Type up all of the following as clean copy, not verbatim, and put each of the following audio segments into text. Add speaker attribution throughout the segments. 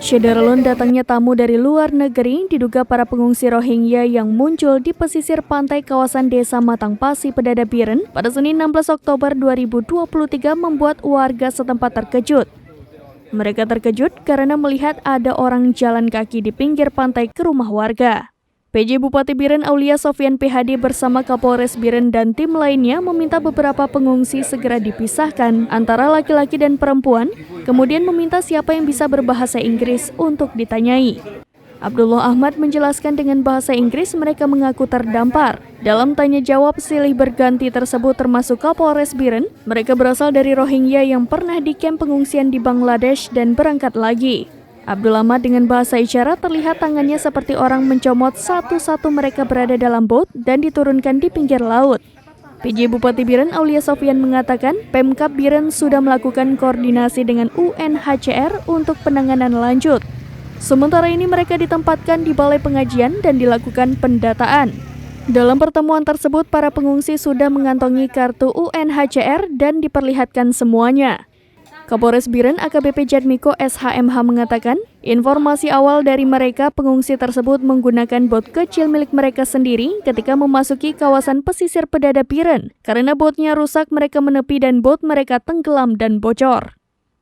Speaker 1: Syederlun datangnya tamu dari luar negeri diduga para pengungsi Rohingya yang muncul di pesisir pantai kawasan desa Matangpasi, Pedada Biren pada Senin 16 Oktober 2023 membuat warga setempat terkejut. Mereka terkejut karena melihat ada orang jalan kaki di pinggir pantai ke rumah warga. PJ Bupati Biren Aulia Sofian PhD bersama Kapolres Biren dan tim lainnya meminta beberapa pengungsi segera dipisahkan antara laki-laki dan perempuan, kemudian meminta siapa yang bisa berbahasa Inggris untuk ditanyai. Abdullah Ahmad menjelaskan dengan bahasa Inggris mereka mengaku terdampar. Dalam tanya jawab silih berganti tersebut termasuk Kapolres Biren, mereka berasal dari Rohingya yang pernah di kamp pengungsian di Bangladesh dan berangkat lagi. Abdul Ahmad dengan bahasa isyarat terlihat tangannya seperti orang mencomot satu-satu mereka berada dalam bot dan diturunkan di pinggir laut. PJ Bupati Biren Aulia Sofian mengatakan Pemkab Biren sudah melakukan koordinasi dengan UNHCR untuk penanganan lanjut. Sementara ini mereka ditempatkan di balai pengajian dan dilakukan pendataan. Dalam pertemuan tersebut para pengungsi sudah mengantongi kartu UNHCR dan diperlihatkan semuanya. Kapolres Biren AKBP Jatmiko SHMH mengatakan, informasi awal dari mereka pengungsi tersebut menggunakan bot kecil milik mereka sendiri ketika memasuki kawasan pesisir Pedada Biren. Karena botnya rusak, mereka menepi dan bot mereka tenggelam dan bocor.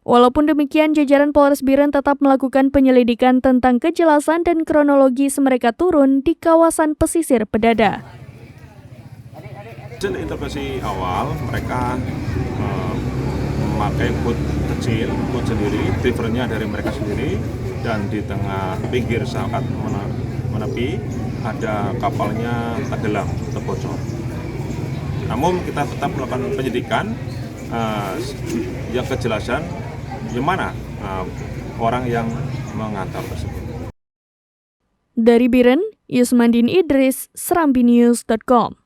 Speaker 1: Walaupun demikian, jajaran Polres Biren tetap melakukan penyelidikan tentang kejelasan dan kronologis mereka turun di kawasan pesisir Pedada.
Speaker 2: Intervensi awal mereka memakai bot kecil, bot sendiri, drivernya dari mereka sendiri, dan di tengah pinggir saat menepi ada kapalnya tenggelam, terbocor. Namun kita tetap melakukan penyidikan yang kejelasan yang mana orang yang mengantar tersebut.
Speaker 1: Dari Biren, Yusmandin Idris, SerambiNews.com.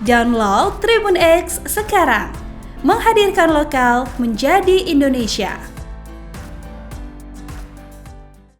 Speaker 3: Download Tribun X sekarang, menghadirkan lokal menjadi Indonesia.